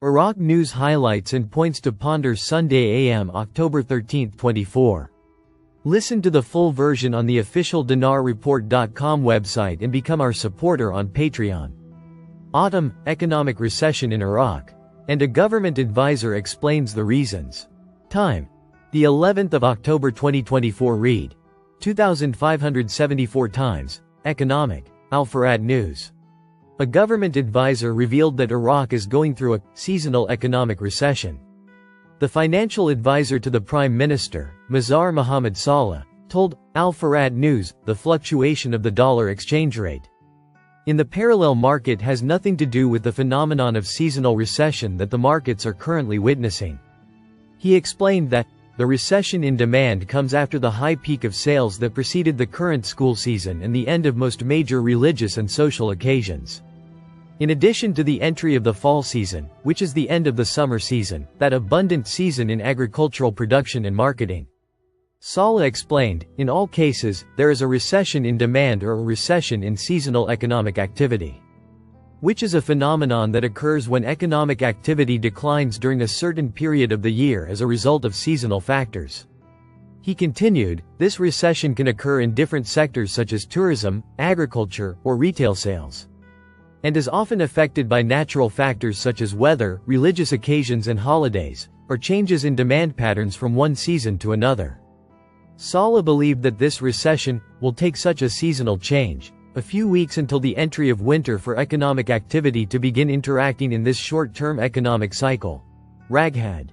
Iraq News highlights and points to ponder Sunday AM October 13, 24. Listen to the full version on the official dinarreport.com website and become our supporter on Patreon. Autumn, economic recession in Iraq. And a government advisor explains the reasons. Time: the 11th of October 2024. Read 2,574 times. Economic. Al-Farad News. A government advisor revealed that Iraq is going through a seasonal economic recession. The financial advisor to the Prime Minister, Mazhar Mohammad Saleh, told Al-Farad News the fluctuation of the dollar exchange rate in the parallel market has nothing to do with the phenomenon of seasonal recession that the markets are currently witnessing. He explained that the recession in demand comes after the high peak of sales that preceded the current school season and the end of most major religious and social occasions. In addition to the entry of the fall season, which is the end of the summer season, that abundant season in agricultural production and marketing. Saleh explained, in all cases, there is a recession in demand or a recession in seasonal economic activity, which is a phenomenon that occurs when economic activity declines during a certain period of the year as a result of seasonal factors. He continued, this recession can occur in different sectors such as tourism, agriculture, or retail sales, and is often affected by natural factors such as weather, religious occasions and holidays, or changes in demand patterns from one season to another. Saleh believed that this recession will take such a seasonal change, a few weeks until the entry of winter for economic activity to begin interacting in this short-term economic cycle. Raghad.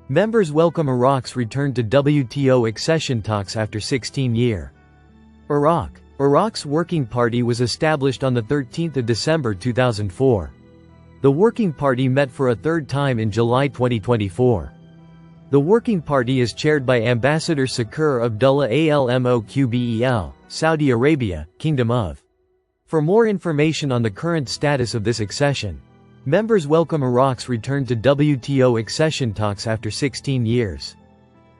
Members welcome Iraq's return to WTO accession talks after 16 years. Iraq's Working Party was established on 13 December 2004. The Working Party met for a third time in July 2024. The Working Party is chaired by Ambassador Sakur Abdullah Al-Moqbel, Saudi Arabia, Kingdom of. For more information on the current status of this accession, members welcome Iraq's return to WTO accession talks after 16 years.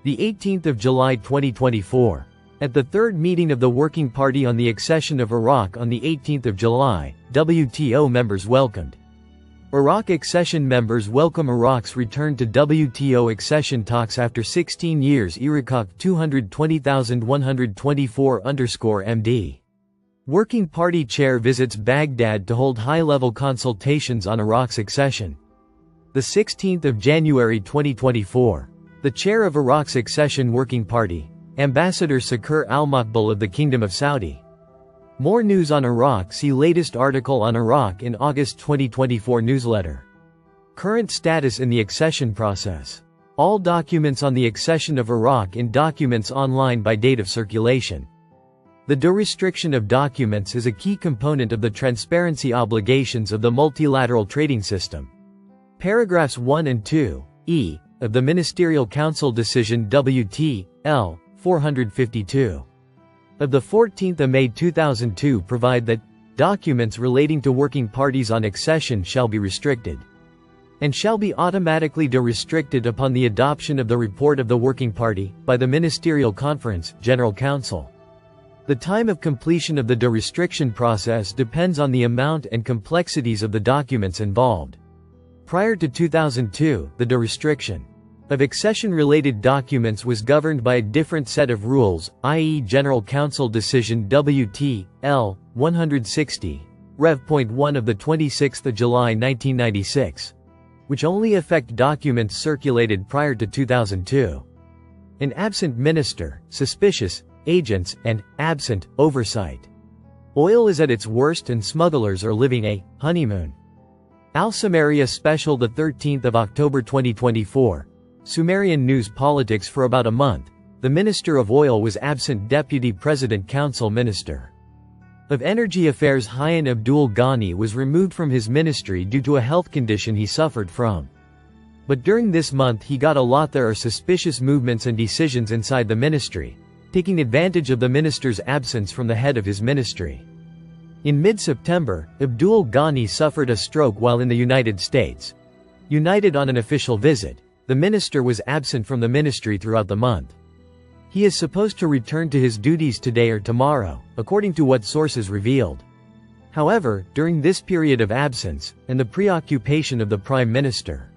The 18th of July 2024. At the third meeting of the Working Party on the accession of Iraq on the 18th of July, WTO members welcomed. Iraq accession members welcome Iraq's return to WTO accession talks after 16 years. Iraq 220,124_MD. Working Party chair visits Baghdad to hold high-level consultations on Iraq's accession. The 16th of January 2024. The chair of Iraq's accession Working Party, Ambassador Sakur Al-Moqbel of the Kingdom of Saudi. More news on Iraq. See latest article on Iraq in August 2024 newsletter. Current status in the accession process. All documents on the accession of Iraq in Documents Online by date of circulation. The de-restriction of documents is a key component of the transparency obligations of the multilateral trading system. Paragraphs 1 and 2, e, of the Ministerial Council Decision WT.L. 452. Of the 14th of May 2002 provide that documents relating to working parties on accession shall be restricted and shall be automatically de-restricted upon the adoption of the report of the Working Party by the Ministerial Conference, General Council. The time of completion of the de-restriction process depends on the amount and complexities of the documents involved. Prior to 2002, the de-restriction of accession-related documents was governed by a different set of rules, i.e. General Council Decision WT.L. 160, Rev.1 of 26 July 1996, which only affect documents circulated prior to 2002. An absent minister, suspicious, agents, and absent oversight. Oil is at its worst and smugglers are living a honeymoon. Al-Samaria Special 13 October 2024. Sumerian News Politics. For about a month, the Minister of Oil was absent. Deputy President Council Minister of Energy Affairs Hayyan Abdul Ghani was removed from his ministry due to a health condition he suffered from. But during this month he got a lot. There are suspicious movements and decisions inside the ministry, taking advantage of the minister's absence from the head of his ministry. In mid-September, Abdul Ghani suffered a stroke while in the United States. United on an official visit, the minister was absent from the ministry throughout the month. He is supposed to return to his duties today or tomorrow, according to what sources revealed. However, during this period of absence, and the preoccupation of the Prime Minister,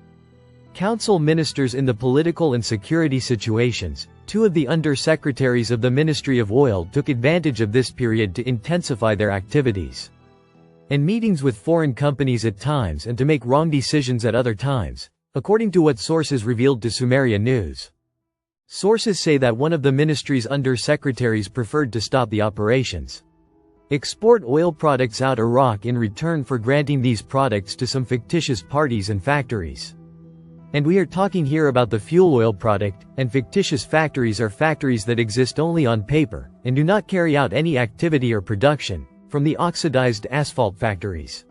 Council ministers in the political and security situations, two of the under-secretaries of the Ministry of Oil took advantage of this period to intensify their activities and meetings with foreign companies at times and to make wrong decisions at other times, according to what sources revealed to Sumeria News. Sources say that one of the ministry's under-secretaries preferred to stop the operations, export oil products out Iraq in return for granting these products to some fictitious parties and factories. And we are talking here about the fuel oil product, and fictitious factories are factories that exist only on paper, and do not carry out any activity or production, from the oxidized asphalt factories,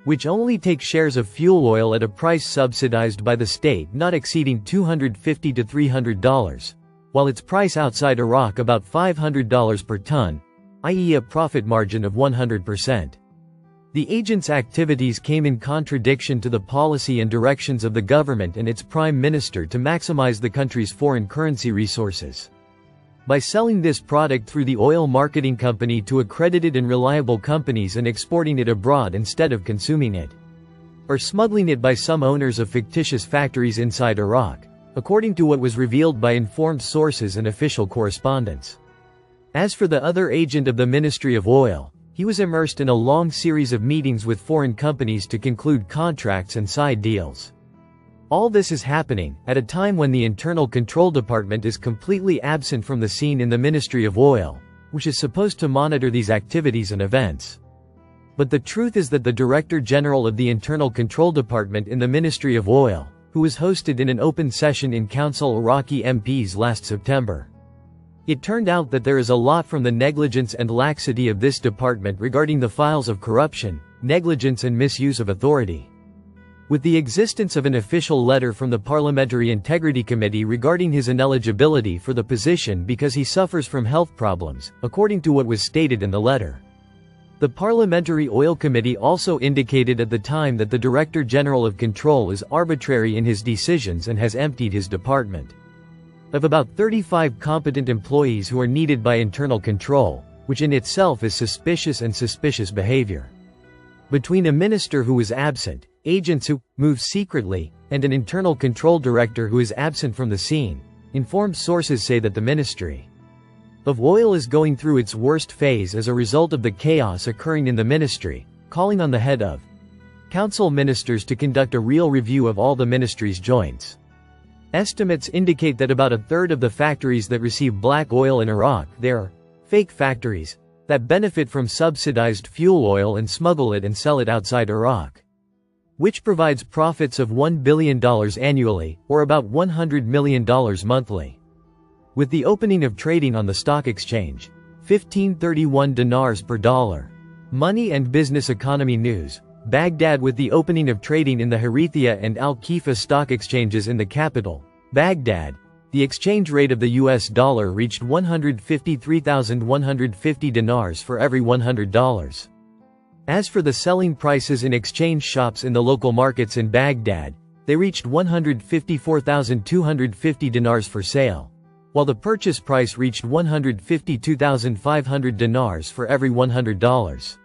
which only take shares of fuel oil at a price subsidized by the state not exceeding $250 to $300, while its price outside Iraq about $500 per ton, i.e. a profit margin of 100%. The agent's activities came in contradiction to the policy and directions of the government and its prime minister to maximize the country's foreign currency resources by selling this product through the oil marketing company to accredited and reliable companies and exporting it abroad instead of consuming it, or smuggling it by some owners of fictitious factories inside Iraq, according to what was revealed by informed sources and official correspondence. As for the other agent of the Ministry of Oil, he was immersed in a long series of meetings with foreign companies to conclude contracts and side deals. All this is happening at a time when the Internal Control Department is completely absent from the scene in the Ministry of Oil, which is supposed to monitor these activities and events. But the truth is that the Director General of the Internal Control Department in the Ministry of Oil, who was hosted in an open session in Council Iraqi MPs last September, it turned out that there is a lot from the negligence and laxity of this department regarding the files of corruption, negligence and misuse of authority. With the existence of an official letter from the Parliamentary Integrity Committee regarding his ineligibility for the position because he suffers from health problems, according to what was stated in the letter. The Parliamentary Oil Committee also indicated at the time that the Director General of Control is arbitrary in his decisions and has emptied his department of about 35 competent employees who are needed by internal control, which in itself is suspicious behavior. Between a minister who is absent, agents who move secretly, and an internal control director who is absent from the scene, informed sources say that the Ministry of Oil is going through its worst phase as a result of the chaos occurring in the ministry, calling on the head of council ministers to conduct a real review of all the ministry's joints. Estimates indicate that about a third of the factories that receive black oil in Iraq, they're fake factories that benefit from subsidized fuel oil and smuggle it and sell it outside Iraq, which provides profits of $1 billion annually, or about $100 million monthly. With the opening of trading on the stock exchange, 1531 dinars per dollar. Money and Business Economy News, Baghdad. With the opening of trading in the Harithia and Al-Khifa stock exchanges in the capital, Baghdad, the exchange rate of the US dollar reached 153,150 dinars for every $100. As for the selling prices in exchange shops in the local markets in Baghdad, they reached 154,250 dinars for sale, while the purchase price reached 152,500 dinars for every $100.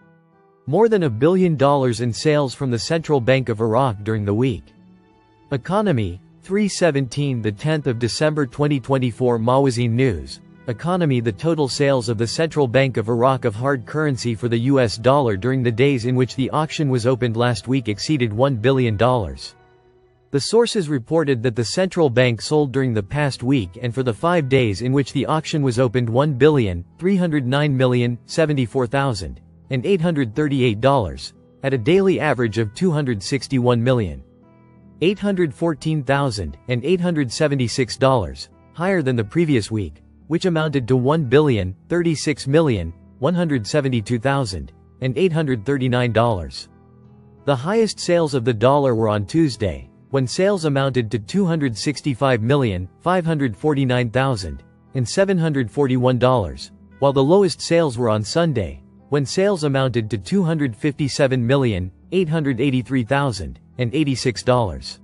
More than $1 billion in sales from the Central Bank of Iraq during the week. Economy, 317 the 10th of December 2024. Mawazin News, Economy. The total sales of the Central Bank of Iraq of hard currency for the US dollar during the days in which the auction was opened last week exceeded $1 billion. The sources reported that the central bank sold during the past week and for the 5 days in which the auction was opened $1,309,074,838, at a daily average of $261,814,876, higher than the previous week, which amounted to $1,036,172,839. The highest sales of the dollar were on Tuesday, when sales amounted to $265,549,741, while the lowest sales were on Sunday, when sales amounted to $257,883,086.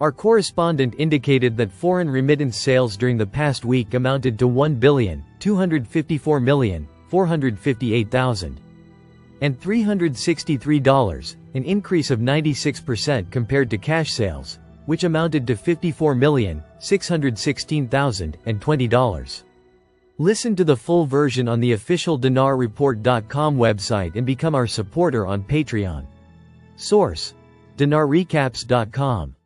Our correspondent indicated that foreign remittance sales during the past week amounted to $1,254,458,000. and $363, an increase of 96% compared to cash sales, which amounted to $54,616,020. Listen to the full version on the official dinarreport.com website and become our supporter on Patreon. Source: dinarrecaps.com